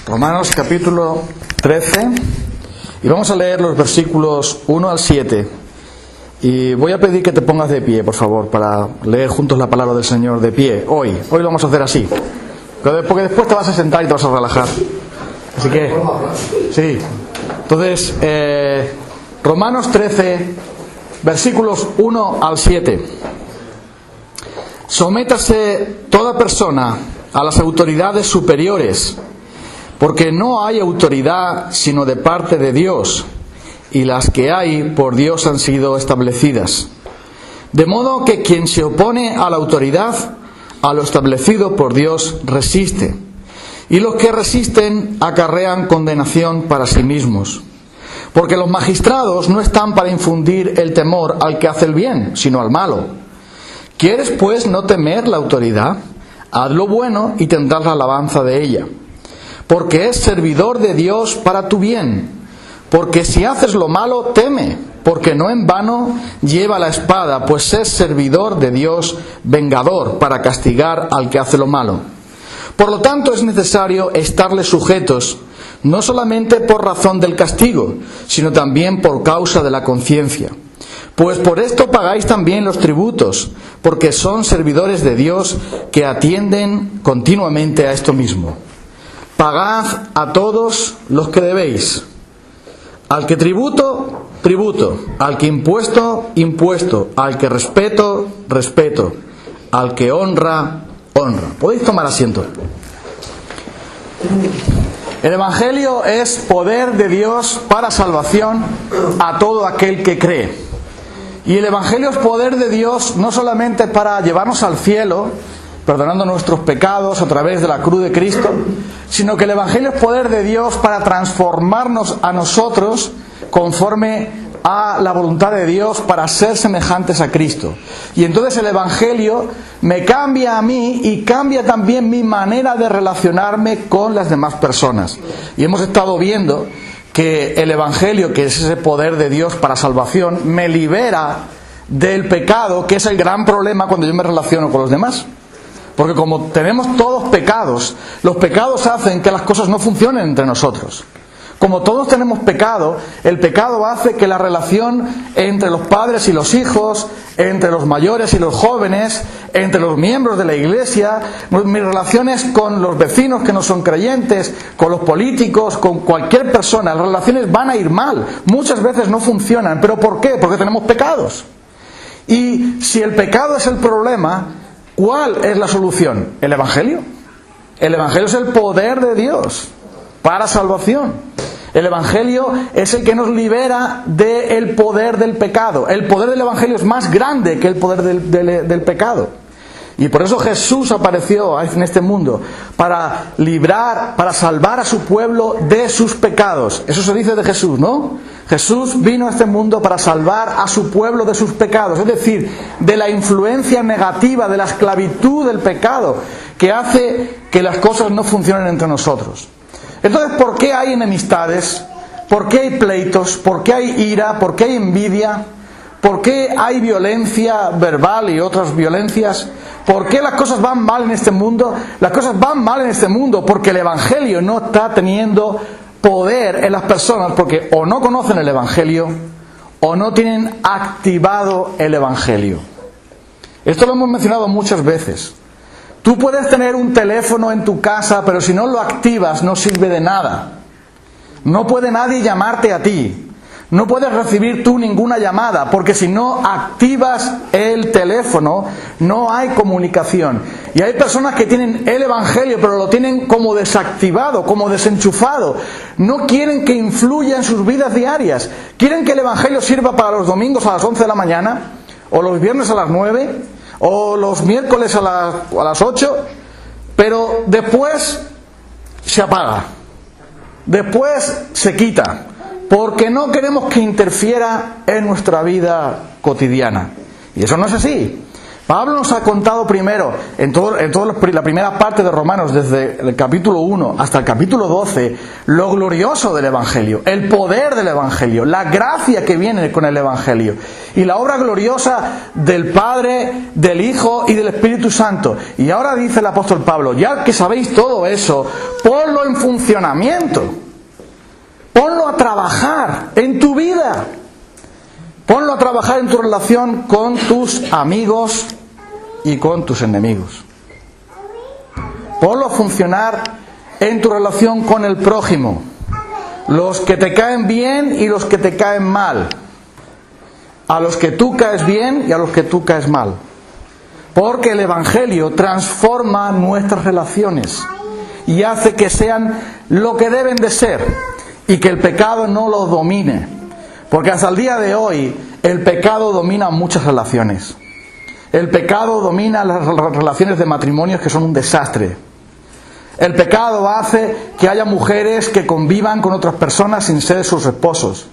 Romanos capítulo 13, y vamos a leer los versículos 1 al 7. Y voy a pedir que te pongas de pie, por favor, para leer juntos la palabra del Señor de pie. Hoy lo vamos a hacer así, porque después te vas a sentar y te vas a relajar. Así que, sí. Entonces, Romanos 13, versículos 1 al 7. Sométase toda persona a las autoridades superiores, porque no hay autoridad sino de parte de Dios, y las que hay por Dios han sido establecidas. De modo que quien se opone a la autoridad, a lo establecido por Dios, resiste. Y los que resisten acarrean condenación para sí mismos. Porque los magistrados no están para infundir el temor al que hace el bien, sino al malo. ¿Quieres pues no temer la autoridad? Haz lo bueno y tendrás la alabanza de ella. Porque es servidor de Dios para tu bien. Porque si haces lo malo, teme, porque no en vano lleva la espada, pues es servidor de Dios, vengador, para castigar al que hace lo malo. Por lo tanto, es necesario estarle sujetos, no solamente por razón del castigo, sino también por causa de la conciencia. Pues por esto pagáis también los tributos, porque son servidores de Dios que atienden continuamente a esto mismo. Pagad a todos los que debéis. Al que tributo, tributo. Al que impuesto, impuesto. Al que respeto, respeto. Al que honra, honra. Podéis tomar asiento. El Evangelio es poder de Dios para salvación a todo aquel que cree. Y el Evangelio es poder de Dios no solamente para llevarnos al cielo, perdonando nuestros pecados a través de la cruz de Cristo, sino que el Evangelio es poder de Dios para transformarnos a nosotros conforme a la voluntad de Dios para ser semejantes a Cristo. Y entonces el Evangelio me cambia a mí y cambia también mi manera de relacionarme con las demás personas. Y hemos estado viendo que el Evangelio, que es ese poder de Dios para salvación, me libera del pecado, que es el gran problema cuando yo me relaciono con los demás. Porque como tenemos todos pecados, los pecados hacen que las cosas no funcionen entre nosotros. Como todos tenemos pecado, el pecado hace que la relación entre los padres y los hijos, entre los mayores y los jóvenes, entre los miembros de la iglesia, mis relaciones con los vecinos que no son creyentes, con los políticos, con cualquier persona, las relaciones van a ir mal. Muchas veces no funcionan. ¿Pero por qué? Porque tenemos pecados. Y si el pecado es el problema, ¿cuál es la solución? ¿El Evangelio? El Evangelio es el poder de Dios para salvación. El Evangelio es el que nos libera del poder del pecado. El poder del Evangelio es más grande que el poder del pecado. Y por eso Jesús apareció en este mundo, para librar, para salvar a su pueblo de sus pecados. Eso se dice de Jesús, ¿no? Jesús vino a este mundo para salvar a su pueblo de sus pecados, es decir, de la influencia negativa, de la esclavitud del pecado, que hace que las cosas no funcionen entre nosotros. Entonces, ¿por qué hay enemistades? ¿Por qué hay pleitos? ¿Por qué hay ira? ¿Por qué hay envidia? ¿Por qué hay violencia verbal y otras violencias? ¿Por qué las cosas van mal en este mundo? Las cosas van mal en este mundo porque el Evangelio no está teniendo poder en las personas, porque o no conocen el Evangelio o no tienen activado el Evangelio. Esto lo hemos mencionado muchas veces. Tú puedes tener un teléfono en tu casa, pero si no lo activas no sirve de nada. No puede nadie llamarte a ti. No puedes recibir tú ninguna llamada, porque si no activas el teléfono, no hay comunicación. Y hay personas que tienen el Evangelio, pero lo tienen como desactivado, como desenchufado. No quieren que influya en sus vidas diarias. Quieren que el Evangelio sirva para los domingos a las 11 de la mañana, o los viernes a las 9, o los miércoles a las 8, pero después se apaga. Después se quita. Porque no queremos que interfiera en nuestra vida cotidiana. Y eso no es así. Pablo nos ha contado primero, en la primera parte de Romanos, desde el capítulo 1 hasta el capítulo 12, lo glorioso del Evangelio, el poder del Evangelio, la gracia que viene con el Evangelio, y la obra gloriosa del Padre, del Hijo y del Espíritu Santo. Y ahora dice el apóstol Pablo, ya que sabéis todo eso, ponlo en funcionamiento, ponlo a trabajar en tu vida, ponlo a trabajar en tu relación con tus amigos y con tus enemigos. Ponlo a funcionar en tu relación con el prójimo, los que te caen bien y los que te caen mal, a los que tú caes bien y a los que tú caes mal. Porque el Evangelio transforma nuestras relaciones y hace que sean lo que deben de ser y que el pecado no los domine. Porque hasta el día de hoy el pecado domina muchas relaciones. El pecado domina las relaciones de matrimonios, que son un desastre. El pecado hace que haya mujeres que convivan con otras personas sin ser sus esposos.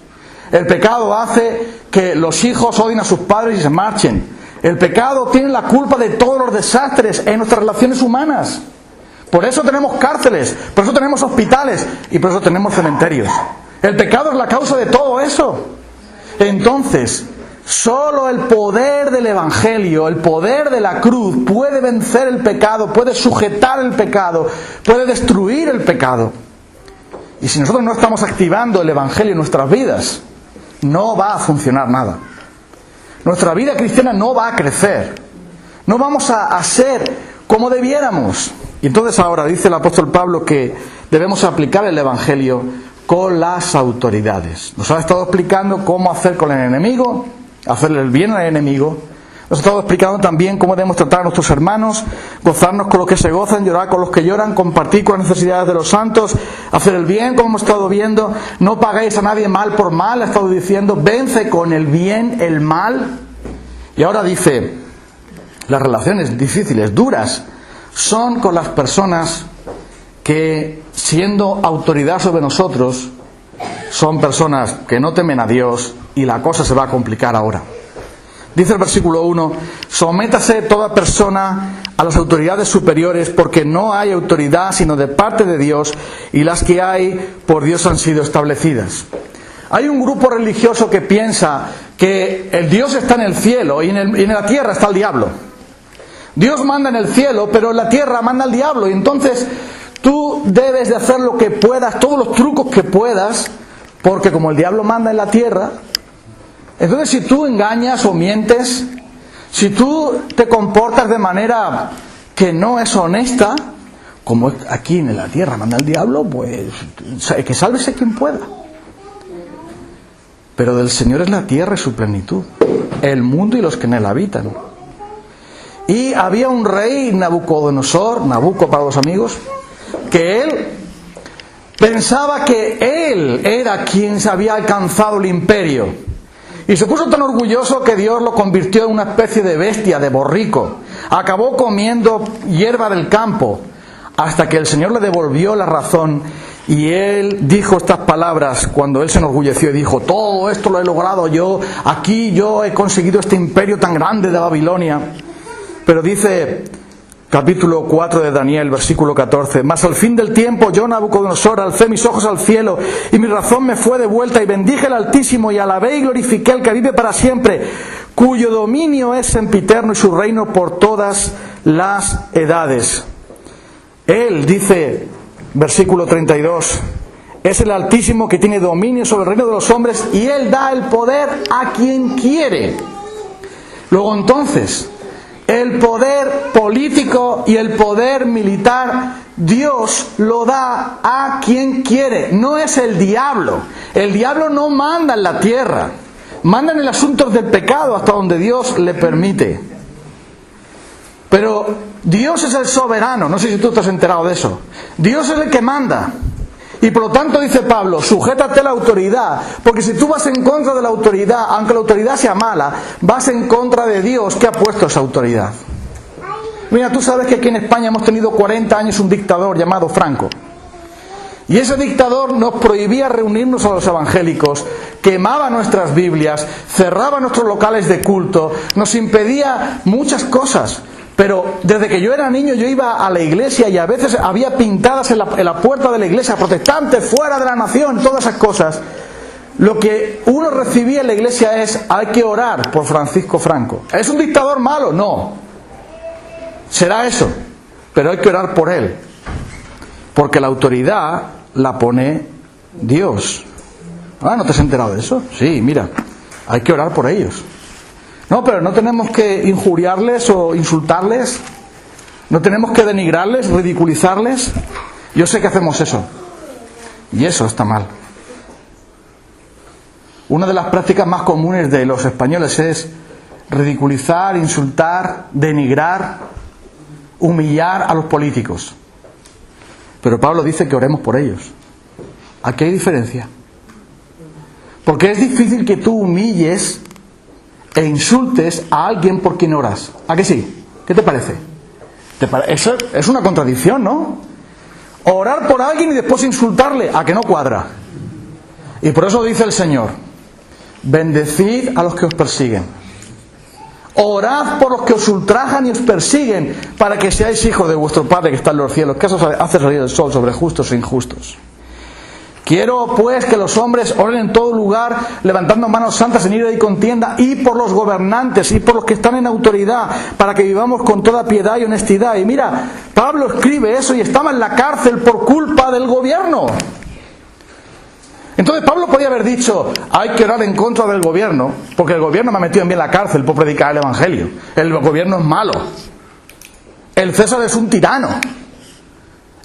El pecado hace que los hijos odien a sus padres y se marchen. El pecado tiene la culpa de todos los desastres en nuestras relaciones humanas. Por eso tenemos cárceles, por eso tenemos hospitales y por eso tenemos cementerios. El pecado es la causa de todo eso. Entonces, solo el poder del Evangelio, el poder de la cruz, puede vencer el pecado, puede sujetar el pecado, puede destruir el pecado. Y si nosotros no estamos activando el Evangelio en nuestras vidas, no va a funcionar nada. Nuestra vida cristiana no va a crecer. No vamos a ser como debiéramos. Y entonces ahora dice el apóstol Pablo que debemos aplicar el Evangelio con las autoridades. Nos ha estado explicando cómo hacer con el enemigo, hacerle el bien al enemigo. Nos ha estado explicando también cómo debemos tratar a nuestros hermanos, gozarnos con los que se gozan, llorar con los que lloran, compartir con las necesidades de los santos, hacer el bien, como hemos estado viendo. No paguéis a nadie mal por mal, ha estado diciendo, vence con el bien el mal. Y ahora dice, las relaciones difíciles, duras, son con las personas que, siendo autoridad sobre nosotros, son personas que no temen a Dios, y la cosa se va a complicar ahora. Dice el versículo 1, sométase toda persona a las autoridades superiores, porque no hay autoridad sino de parte de Dios, y las que hay por Dios han sido establecidas. Hay un grupo religioso que piensa que el Dios está en el cielo y en la tierra está el diablo. Dios manda en el cielo, pero en la tierra manda el diablo, y entonces tú debes de hacer lo que puedas, todos los trucos que puedas, porque como el diablo manda en la tierra, entonces si tú engañas o mientes, si tú te comportas de manera que no es honesta, como aquí en la tierra manda el diablo, pues que sálvese quien pueda. Pero del Señor es la tierra y su plenitud, el mundo y los que en él habitan. Y había un rey, Nabucodonosor, Nabucco para los amigos, que él pensaba que él era quien se había alcanzado el imperio. Y se puso tan orgulloso que Dios lo convirtió en una especie de bestia, de borrico. Acabó comiendo hierba del campo, hasta que el Señor le devolvió la razón. Y él dijo estas palabras cuando él se enorgulleció y dijo, todo esto lo he logrado yo, aquí yo he conseguido este imperio tan grande de Babilonia. Pero dice capítulo 4 de Daniel, versículo 14, mas al fin del tiempo yo, Nabucodonosor, alcé mis ojos al cielo y mi razón me fue devuelta y bendije al Altísimo y alabé y glorifiqué al que vive para siempre, cuyo dominio es sempiterno y su reino por todas las edades. Él dice, versículo 32, es el Altísimo que tiene dominio sobre el reino de los hombres y Él da el poder a quien quiere. Luego entonces, el poder político y el poder militar, Dios lo da a quien quiere. No es el diablo. El diablo no manda en la tierra. Manda en el asunto del pecado hasta donde Dios le permite. Pero Dios es el soberano. No sé si tú te has enterado de eso. Dios es el que manda. Y por lo tanto dice Pablo, sujétate a la autoridad, porque si tú vas en contra de la autoridad, aunque la autoridad sea mala, vas en contra de Dios que ha puesto esa autoridad. Mira, tú sabes que aquí en España hemos tenido 40 años un dictador llamado Franco. Y ese dictador nos prohibía reunirnos a los evangélicos, quemaba nuestras Biblias, cerraba nuestros locales de culto, nos impedía muchas cosas. Pero desde que yo era niño yo iba a la iglesia y a veces había pintadas en la puerta de la iglesia: protestantes, fuera de la nación, todas esas cosas. Lo que uno recibía en la iglesia es: hay que orar por Francisco Franco. ¿Es un dictador malo? No. Será eso, pero hay que orar por él. Porque la autoridad la pone Dios. ¿No te has enterado de eso? Sí, mira, hay que orar por ellos. No, pero no tenemos que injuriarles o insultarles. No tenemos que denigrarles, ridiculizarles. Yo sé que hacemos eso. Y eso está mal. Una de las prácticas más comunes de los españoles es ridiculizar, insultar, denigrar, humillar a los políticos. Pero Pablo dice que oremos por ellos. Aquí hay diferencia. Porque es difícil que tú humilles e insultes a alguien por quien oras. ¿A que sí? ¿Qué te parece? Eso es una contradicción, ¿no? Orar por alguien y después insultarle, ¿a que no cuadra? Y por eso dice el Señor: bendecid a los que os persiguen. Orad por los que os ultrajan y os persiguen, para que seáis hijos de vuestro Padre que está en los cielos, que eso hace salir el sol sobre justos e injustos. Quiero pues que los hombres oren en todo lugar, levantando manos santas en ira y contienda, y por los gobernantes y por los que están en autoridad, para que vivamos con toda piedad y honestidad. Y mira, Pablo escribe eso y estaba en la cárcel por culpa del gobierno. Entonces Pablo podía haber dicho: hay que orar en contra del gobierno, porque el gobierno me ha metido en mí en la cárcel por predicar el evangelio. El gobierno es malo. El César es un tirano.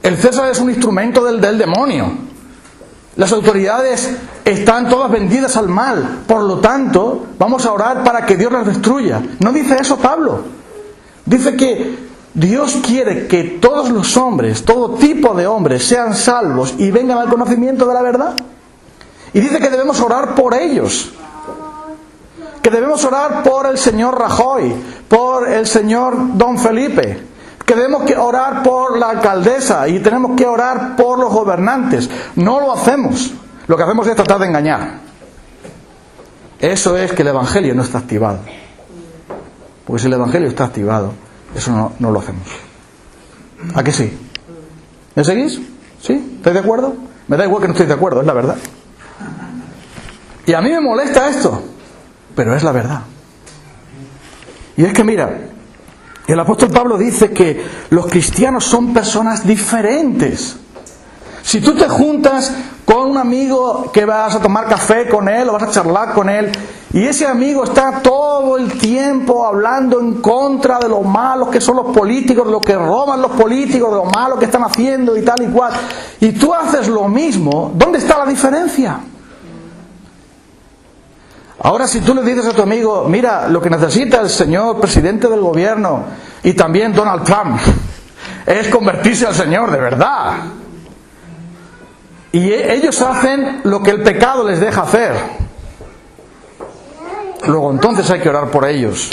El César es un instrumento del demonio. Las autoridades están todas vendidas al mal. Por lo tanto, vamos a orar para que Dios las destruya. No dice eso Pablo. Dice que Dios quiere que todos los hombres, todo tipo de hombres, sean salvos y vengan al conocimiento de la verdad. Y dice que debemos orar por ellos. Que debemos orar por el señor Rajoy, por el señor Don Felipe. Que debemos que orar por la alcaldesa y tenemos que orar por los gobernantes. No lo hacemos. Lo que hacemos es tratar de engañar. Eso es que el evangelio no está activado. Porque si el evangelio está activado, eso no lo hacemos. ¿A que sí? ¿Me seguís? ¿Sí? ¿Estáis de acuerdo? Me da igual que no estéis de acuerdo, es la verdad. Y a mí me molesta esto, pero es la verdad. Y es que mira, el apóstol Pablo dice que los cristianos son personas diferentes. Si tú te juntas con un amigo que vas a tomar café con él o vas a charlar con él, y ese amigo está todo el tiempo hablando en contra de lo malos que son los políticos, de lo que roban los políticos, de lo malo que están haciendo y tal y cual, y tú haces lo mismo, ¿dónde está la diferencia? Ahora, si tú le dices a tu amigo: mira, lo que necesita el señor presidente del gobierno y también Donald Trump es convertirse al Señor de verdad, y ellos hacen lo que el pecado les deja hacer, luego entonces hay que orar por ellos.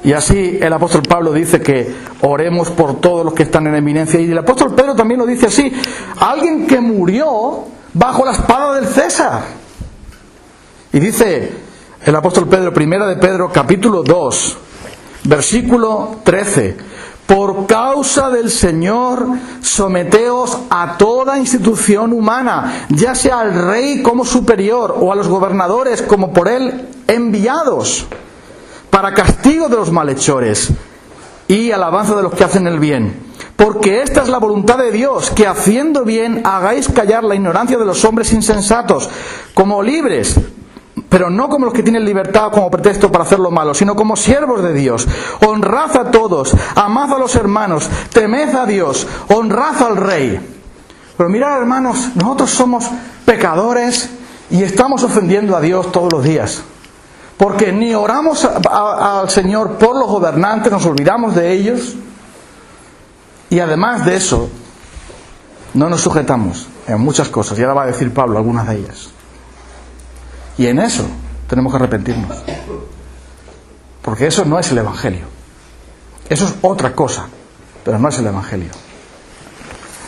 Y así el apóstol Pablo dice que oremos por todos los que están en eminencia. Y el apóstol Pedro también lo dice así: alguien que murió bajo la espada del César. Y dice el apóstol Pedro, primera de Pedro, capítulo 2, versículo 13: por causa del Señor, someteos a toda institución humana, ya sea al rey como superior, o a los gobernadores como por él enviados, para castigo de los malhechores y alabanza de los que hacen el bien. Porque esta es la voluntad de Dios, que haciendo bien hagáis callar la ignorancia de los hombres insensatos, como libres, pero no como los que tienen libertad como pretexto para hacer lo malo, sino como siervos de Dios. Honrad a todos, amad a los hermanos, temed a Dios, honrad al Rey. Pero mirad, hermanos, nosotros somos pecadores y estamos ofendiendo a Dios todos los días. Porque ni oramos al Señor por los gobernantes, nos olvidamos de ellos. Y además de eso, no nos sujetamos en muchas cosas. Y ahora va a decir Pablo algunas de ellas. Y en eso tenemos que arrepentirnos. Porque eso no es el Evangelio. Eso es otra cosa, pero no es el Evangelio.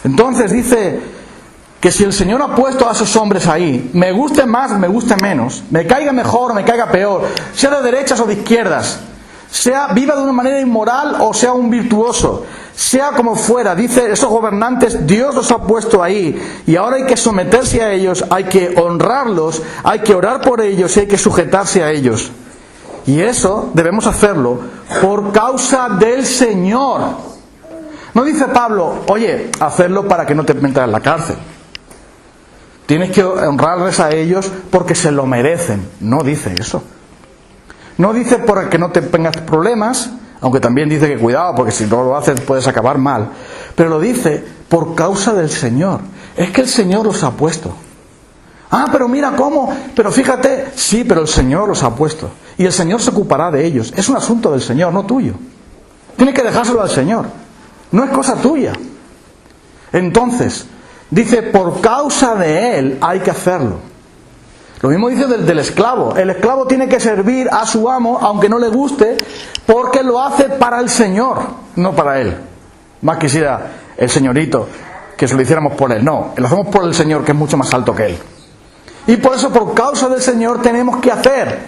Entonces dice que si el Señor ha puesto a esos hombres ahí, me guste más, me guste menos, me caiga mejor o me caiga peor, sea de derechas o de izquierdas, sea viva de una manera inmoral o sea un virtuoso, sea como fuera, dice, esos gobernantes, Dios los ha puesto ahí, y ahora hay que someterse a ellos, hay que honrarlos, hay que orar por ellos y hay que sujetarse a ellos. Y eso debemos hacerlo por causa del Señor. No dice Pablo, oye, hacerlo para que no te metan en la cárcel. Tienes que honrarles a ellos porque se lo merecen. No dice eso. No dice para que no te tengas problemas, aunque también dice que cuidado, porque si no lo haces puedes acabar mal. Pero lo dice por causa del Señor. Es que el Señor los ha puesto. Ah, pero mira cómo, pero fíjate, sí, pero el Señor los ha puesto. Y el Señor se ocupará de ellos. Es un asunto del Señor, no tuyo. Tienes que dejárselo al Señor. No es cosa tuya. Entonces, dice, por causa de Él hay que hacerlo. Lo mismo dice del esclavo. El esclavo tiene que servir a su amo, aunque no le guste, porque lo hace para el Señor, no para él. Más quisiera el señorito que se lo hiciéramos por él. No, lo hacemos por el Señor, que es mucho más alto que él. Y por eso, por causa del Señor, tenemos que hacer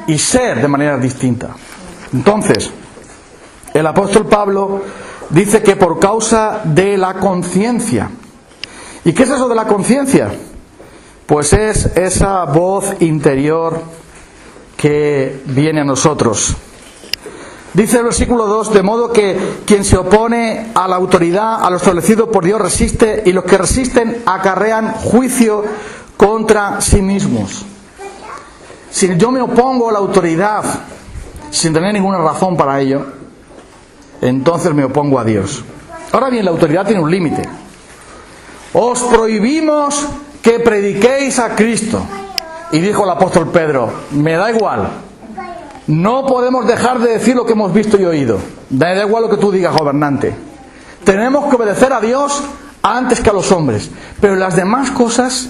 y ser de manera distinta. Entonces, el apóstol Pablo dice que por causa de la conciencia. ¿Y qué es eso de la conciencia? Pues es esa voz interior que viene a nosotros. Dice el versículo 2, de modo que quien se opone a la autoridad, a lo establecido por Dios, resiste, y los que resisten acarrean juicio contra sí mismos. Si yo me opongo a la autoridad sin tener ninguna razón para ello, entonces me opongo a Dios. Ahora bien, la autoridad tiene un límite. Os prohibimos que prediquéis a Cristo. Y dijo el apóstol Pedro, me da igual. No podemos dejar de decir lo que hemos visto y oído. Da igual lo que tú digas, gobernante. Tenemos que obedecer a Dios antes que a los hombres. Pero las demás cosas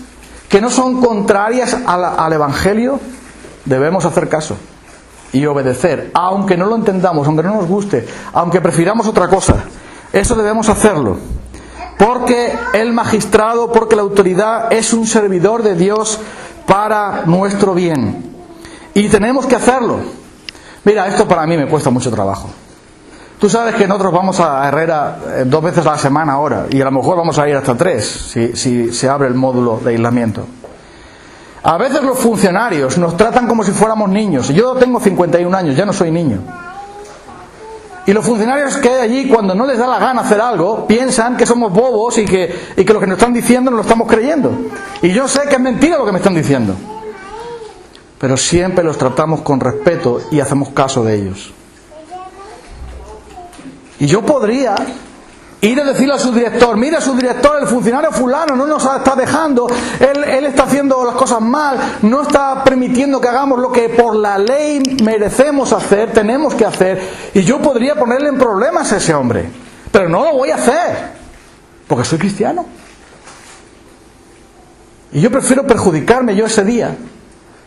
que no son contrarias al Evangelio, debemos hacer caso y obedecer, aunque no lo entendamos, aunque no nos guste, aunque prefiramos otra cosa. Eso debemos hacerlo. Porque el magistrado, porque la autoridad es un servidor de Dios para nuestro bien. Y tenemos que hacerlo. Mira, esto para mí me cuesta mucho trabajo. Tú sabes que nosotros vamos a Herrera 2 veces a la semana ahora, y a lo mejor vamos a ir hasta 3, si se abre el módulo de aislamiento. A veces los funcionarios nos tratan como si fuéramos niños. Yo tengo 51 años, ya no soy niño. Y los funcionarios que hay allí, cuando no les da la gana hacer algo, piensan que somos bobos y que lo que nos están diciendo no lo estamos creyendo. Y yo sé que es mentira lo que me están diciendo. Pero siempre los tratamos con respeto y hacemos caso de ellos. Y yo podría ir a decirle a su director, mira, su director, el funcionario fulano no nos está dejando, él está haciendo las cosas mal, no está permitiendo que hagamos lo que por la ley merecemos hacer, tenemos que hacer, y yo podría ponerle en problemas a ese hombre, pero no lo voy a hacer, porque soy cristiano. Y yo prefiero perjudicarme yo ese día,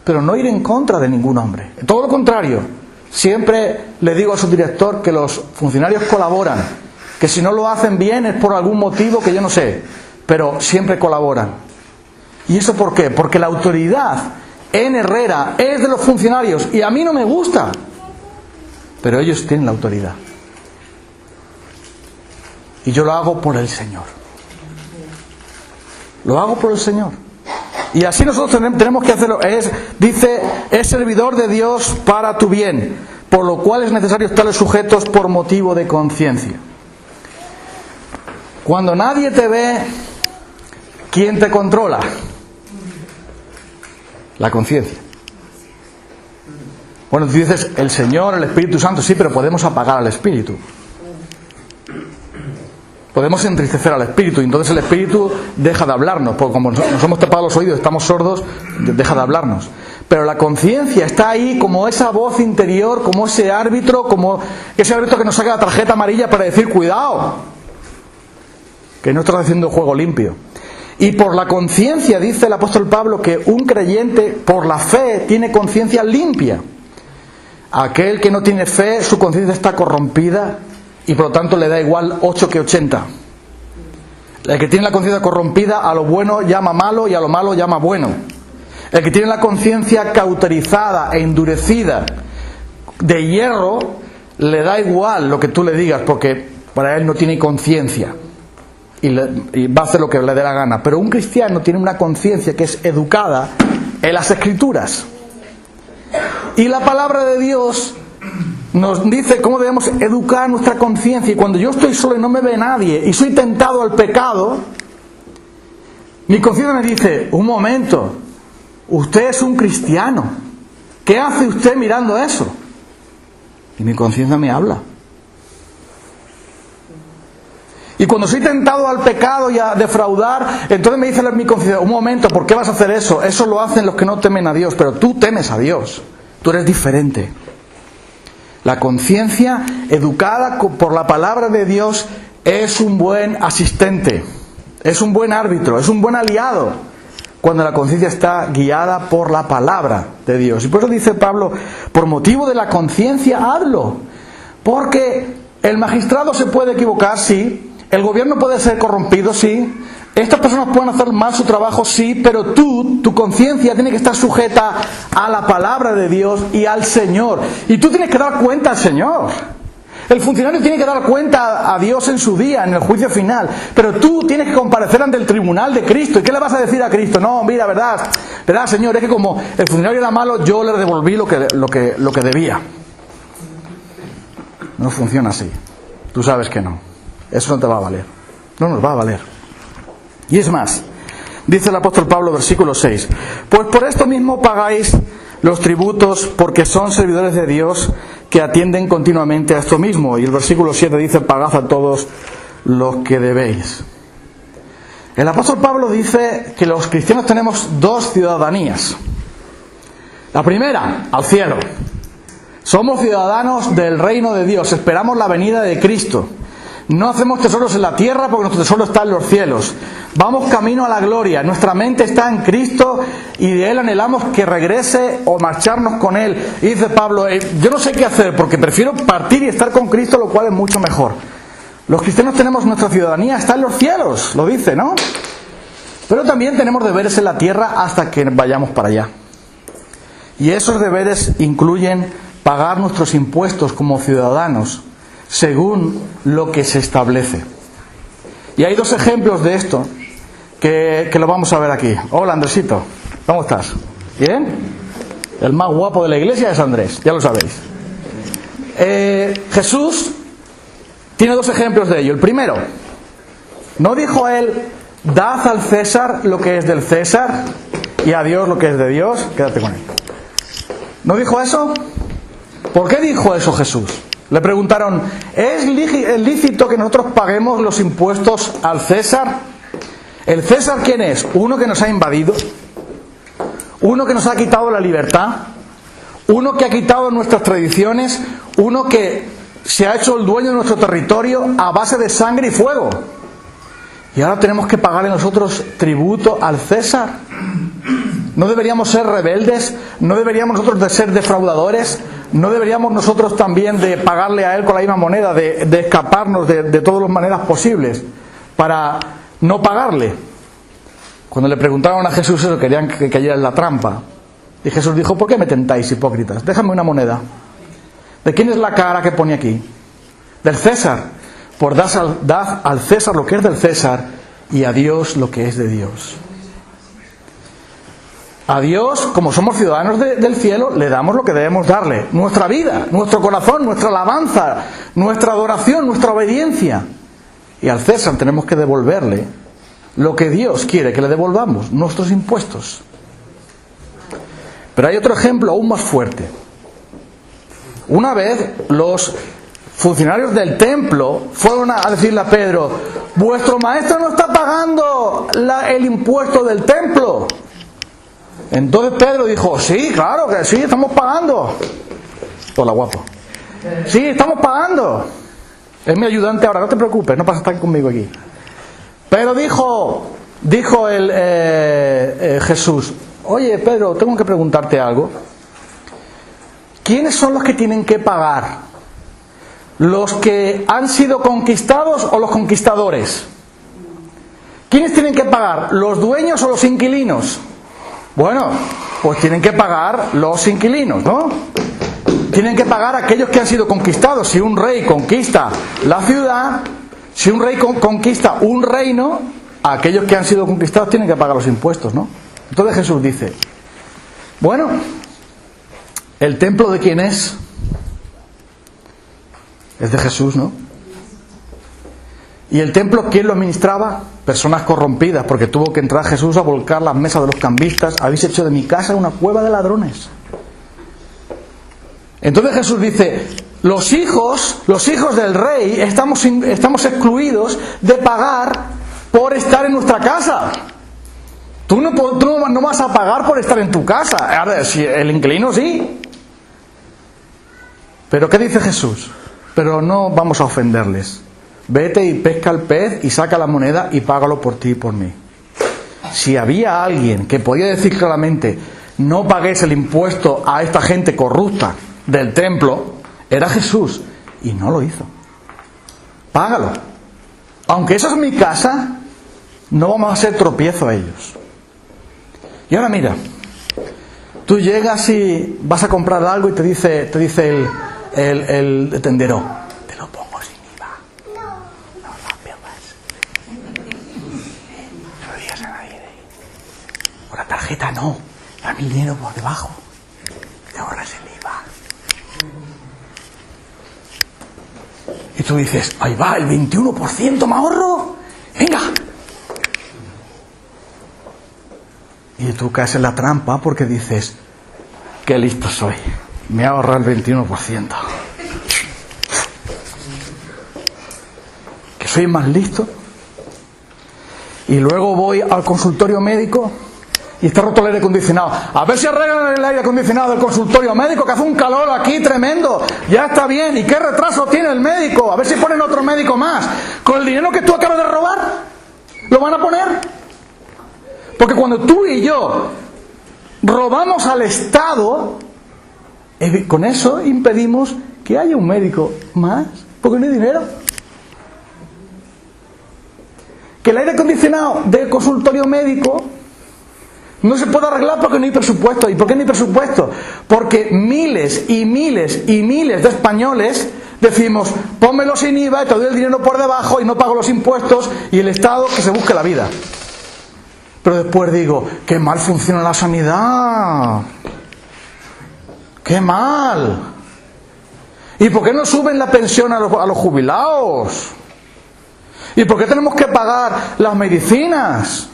pero no ir en contra de ningún hombre. Todo lo contrario, siempre le digo a su director que los funcionarios colaboran, que si no lo hacen bien es por algún motivo que yo no sé, pero siempre colaboran. ¿Y eso por qué? Porque la autoridad en Herrera es de los funcionarios y a mí no me gusta, pero ellos tienen la autoridad. Y yo lo hago por el Señor. Lo hago por el Señor. Y así nosotros tenemos que hacerlo. Dice, es servidor de Dios para tu bien, por lo cual es necesario estarles sujetos por motivo de conciencia. Cuando nadie te ve, ¿quién te controla? La conciencia. Bueno, tú dices, el Señor, el Espíritu Santo, sí, pero podemos apagar al Espíritu. Podemos entristecer al Espíritu, y entonces el Espíritu deja de hablarnos, porque como nos hemos tapado los oídos, estamos sordos, deja de hablarnos. Pero la conciencia está ahí como esa voz interior, como ese árbitro que nos saca la tarjeta amarilla para decir, cuidado, que no estás haciendo juego limpio. Y por la conciencia, dice el apóstol Pablo, que un creyente, por la fe, tiene conciencia limpia. Aquel que no tiene fe, su conciencia está corrompida, y por lo tanto le da igual 8 que 80. El que tiene la conciencia corrompida, a lo bueno llama malo y a lo malo llama bueno. El que tiene la conciencia cauterizada e endurecida de hierro, le da igual lo que tú le digas, porque para él no tiene conciencia y va a hacer lo que le dé la gana. Pero un cristiano tiene una conciencia que es educada en las Escrituras. Y la palabra de Dios nos dice cómo debemos educar nuestra conciencia. Y cuando yo estoy solo y no me ve nadie y soy tentado al pecado, mi conciencia me dice: un momento, usted es un cristiano, ¿qué hace usted mirando eso? Y mi conciencia me habla. Y cuando soy tentado al pecado y a defraudar, entonces me dice mi conciencia: un momento, ¿por qué vas a hacer eso? Eso lo hacen los que no temen a Dios, pero tú temes a Dios, tú eres diferente. La conciencia educada por la palabra de Dios es un buen asistente, es un buen árbitro, es un buen aliado, cuando la conciencia está guiada por la palabra de Dios. Y por eso dice Pablo: por motivo de la conciencia hablo. Porque el magistrado se puede equivocar, sí. El gobierno puede ser corrompido, sí. Estas personas pueden hacer mal su trabajo, sí. Pero tu conciencia tiene que estar sujeta a la palabra de Dios y al Señor. Y tú tienes que dar cuenta al Señor. El funcionario tiene que dar cuenta a Dios en su día, en el juicio final. Pero tú tienes que comparecer ante el tribunal de Cristo. ¿Y qué le vas a decir a Cristo? No, mira, verdad, Señor, es que como el funcionario era malo, yo le devolví lo que debía. No funciona así. Tú sabes que no. Eso no te va a valer. No nos va a valer. Y es más, dice el apóstol Pablo, versículo 6: pues por esto mismo pagáis los tributos, porque son servidores de Dios que atienden continuamente a esto mismo. Y el versículo 7 dice: pagad a todos los que debéis. El apóstol Pablo dice que los cristianos tenemos dos ciudadanías. La primera, al cielo. Somos ciudadanos del reino de Dios, esperamos la venida de Cristo. No hacemos tesoros en la tierra porque nuestro tesoro está en los cielos. Vamos camino a la gloria. Nuestra mente está en Cristo y de Él anhelamos que regrese o marcharnos con Él. Y dice Pablo: yo no sé qué hacer porque prefiero partir y estar con Cristo, lo cual es mucho mejor. Los cristianos tenemos nuestra ciudadanía, está en los cielos, lo dice, ¿no? Pero también tenemos deberes en la tierra hasta que vayamos para allá. Y esos deberes incluyen pagar nuestros impuestos como ciudadanos, según lo que se establece. Y hay dos ejemplos de esto que lo vamos a ver aquí. Hola, Andresito, ¿cómo estás? ¿Bien? El más guapo de la iglesia es Andrés, ya lo sabéis. Jesús tiene dos ejemplos de ello. El primero, ¿no dijo él: dad al César lo que es del César y a Dios lo que es de Dios? Quédate con él. ¿No dijo eso? ¿Por qué dijo eso Jesús? Le preguntaron: ¿es lícito que nosotros paguemos los impuestos al César? ¿El César quién es? ¿Uno que nos ha invadido? ¿Uno que nos ha quitado la libertad? ¿Uno que ha quitado nuestras tradiciones? ¿Uno que se ha hecho el dueño de nuestro territorio a base de sangre y fuego? ¿Y ahora tenemos que pagarle nosotros tributo al César? ¿No deberíamos ser rebeldes? ¿No deberíamos nosotros de ser defraudadores? ¿No deberíamos nosotros también de pagarle a Él con la misma moneda, de escaparnos de todas las maneras posibles para no pagarle? Cuando le preguntaron a Jesús eso, querían que cayera en la trampa. Y Jesús dijo: ¿por qué me tentáis, hipócritas? Déjame una moneda. ¿De quién es la cara que pone aquí? Del César. Por dad al César lo que es del César y a Dios lo que es de Dios. A Dios, como somos ciudadanos del cielo, le damos lo que debemos darle. Nuestra vida, nuestro corazón, nuestra alabanza, nuestra adoración, nuestra obediencia. Y al César tenemos que devolverle lo que Dios quiere que le devolvamos, nuestros impuestos. Pero hay otro ejemplo aún más fuerte. Una vez los funcionarios del templo fueron a decirle a Pedro: vuestro maestro no está pagando el impuesto del templo. Entonces Pedro dijo: sí, claro que sí, estamos pagando. Hola, guapo. Sí, estamos pagando. Es mi ayudante ahora, no te preocupes, no pasa estar conmigo aquí. Pero dijo Jesús: oye, Pedro, tengo que preguntarte algo. ¿Quiénes son los que tienen que pagar? ¿Los que han sido conquistados o los conquistadores? tienen que pagar? ¿Los dueños o los inquilinos? Bueno, pues tienen que pagar los inquilinos, ¿no? Tienen que pagar aquellos que han sido conquistados. Si un rey conquista la ciudad, si un rey conquista un reino, aquellos que han sido conquistados tienen que pagar los impuestos, ¿no? Entonces Jesús dice, bueno, ¿el templo de quién es? Es de Jesús, ¿no? ¿Y el templo quién lo administraba? Personas corrompidas, porque tuvo que entrar Jesús a volcar las mesas de los cambistas. Habéis hecho de mi casa una cueva de ladrones. Entonces Jesús dice, los hijos del rey estamos excluidos de pagar por estar en nuestra casa. Tú no vas a pagar por estar en tu casa. Ahora, si el inquilino sí. Pero ¿qué dice Jesús? Pero no vamos a ofenderles. Vete y pesca el pez y saca la moneda y págalo por ti y por mí. Si había alguien que podía decir claramente, no paguéis el impuesto a esta gente corrupta del templo, era Jesús, y no lo hizo. Págalo. Aunque eso es mi casa, no vamos a hacer tropiezo a ellos. Y ahora mira, tú llegas y vas a comprar algo y te dice el tendero, te lo pongo sin IVA. No pierdas. No lo digas a nadie. Por la tarjeta no, dame el dinero por debajo. Te ahorras el IVA. Y tú dices, ahí va, el 21% me ahorro. Venga. Y tú caes en la trampa porque dices, qué listo soy. Me ahorra el 21%. Que soy más listo. Y luego voy al consultorio médico y está roto el aire acondicionado. A ver si arreglan el aire acondicionado del consultorio médico, que hace un calor aquí tremendo. Ya está bien. ¿Y qué retraso tiene el médico? A ver si ponen otro médico más. Con el dinero que tú acabas de robar, ¿lo van a poner? Porque cuando tú y yo robamos al Estado, con eso impedimos que haya un médico más, porque no hay dinero. Que el aire acondicionado del consultorio médico no se puede arreglar porque no hay presupuesto. ¿Y por qué no hay presupuesto? Porque miles y miles y miles de españoles decimos, pónmelo sin IVA y te doy el dinero por debajo y no pago los impuestos, y el Estado que se busque la vida. Pero después digo, qué mal funciona la sanidad. ¡Qué mal! ¿Y por qué no suben la pensión a los jubilados? ¿Y por qué tenemos que pagar las medicinas?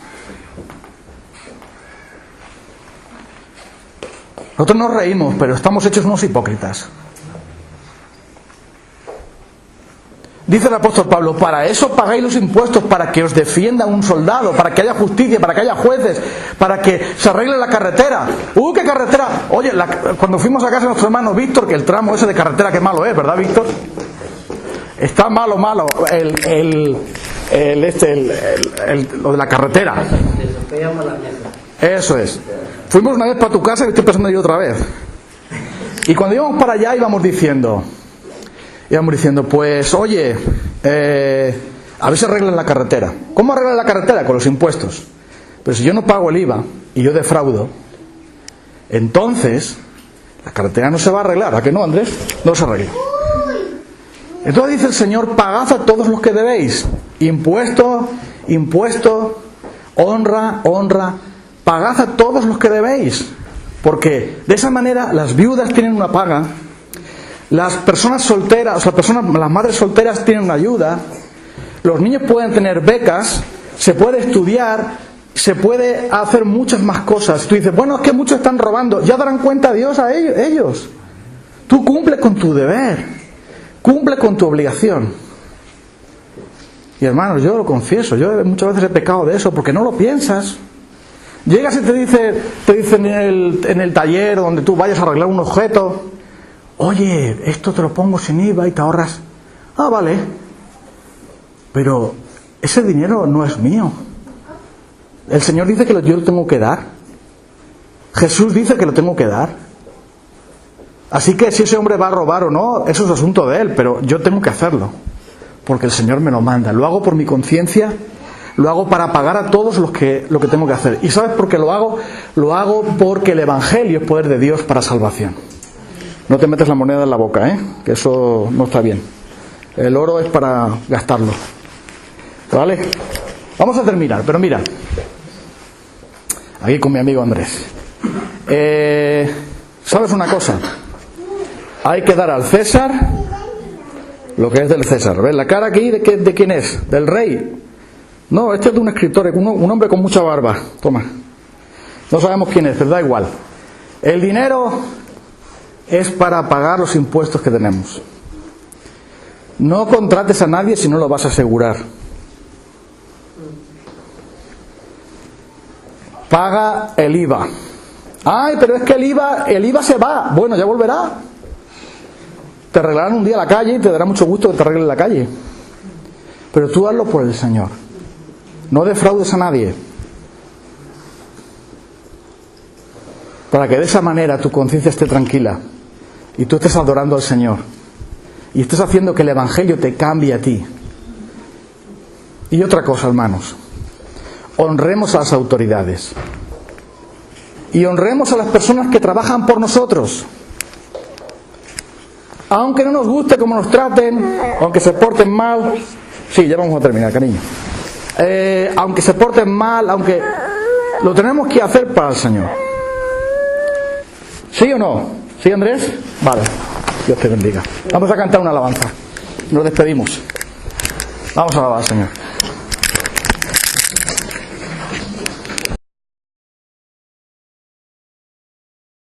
Nosotros nos reímos, pero estamos hechos unos hipócritas. Dice el apóstol Pablo, para eso pagáis los impuestos, para que os defienda un soldado, para que haya justicia, para que haya jueces, para que se arregle la carretera. ¡Qué carretera! Oye, cuando fuimos a casa de nuestro hermano Víctor, que el tramo ese de carretera, qué malo es, ¿verdad, Víctor? Está malo, lo de la carretera. Eso es. Fuimos una vez para tu casa y estoy pensando yo otra vez. Y cuando íbamos para allá íbamos diciendo, pues oye, a ver si arreglan la carretera. ¿Cómo arreglan la carretera? Con los impuestos. Pero si yo no pago el IVA y yo defraudo, entonces la carretera no se va a arreglar. ¿A qué no, Andrés? No se arregla. Entonces dice el Señor, pagad a todos los que debéis. Impuesto, honra, pagad a todos los que debéis. Porque de esa manera las viudas tienen una paga, las personas solteras, las madres solteras tienen una ayuda, los niños pueden tener becas, se puede estudiar, se puede hacer muchas más cosas. Tú dices, bueno, es que muchos están robando, ya darán cuenta a Dios a ellos. Tú cumple con tu deber, cumple con tu obligación. Y hermanos, yo lo confieso, yo muchas veces he pecado de eso porque no lo piensas. Llegas y te dicen en el taller donde tú vayas a arreglar un objeto, oye, esto te lo pongo sin IVA y te ahorras. Ah, vale. Pero ese dinero no es mío. El Señor dice que yo lo tengo que dar. Jesús dice que lo tengo que dar. Así que si ese hombre va a robar o no, eso es asunto de él, pero yo tengo que hacerlo, porque el Señor me lo manda. Lo hago por mi conciencia, lo hago para pagar a todos lo que tengo que hacer. ¿Y sabes por qué lo hago? Lo hago porque el Evangelio es poder de Dios para salvación. No te metes la moneda en la boca, que eso no está bien. El oro es para gastarlo. ¿Vale? Vamos a terminar, pero mira, aquí con mi amigo Andrés. ¿Sabes una cosa? Hay que dar al César lo que es del César. ¿Ves la cara aquí? ¿De quién es? ¿Del rey? No, este es de un escritor, un hombre con mucha barba. Toma. No sabemos quién es, pero da igual. El dinero es para pagar los impuestos que tenemos. No contrates a nadie si no lo vas a asegurar. Paga el IVA. Ay, pero es que el IVA se va. Bueno, ya volverá. Te arreglarán un día la calle y te dará mucho gusto que te arreglen la calle. Pero tú hazlo por el Señor. No defraudes a nadie. Para que de esa manera tu conciencia esté tranquila y tú estés adorando al Señor y estés haciendo que el Evangelio te cambie a ti. Y otra cosa, hermanos, honremos a las autoridades y honremos a las personas que trabajan por nosotros, aunque no nos guste cómo nos traten, aunque se porten mal. Sí, ya vamos a terminar, cariño. Aunque se porten mal, aunque lo tenemos que hacer para el Señor. ¿Sí o no? ¿Sí, Andrés? Vale, Dios te bendiga. Vamos a cantar una alabanza. Nos despedimos. Vamos a alabar al Señor.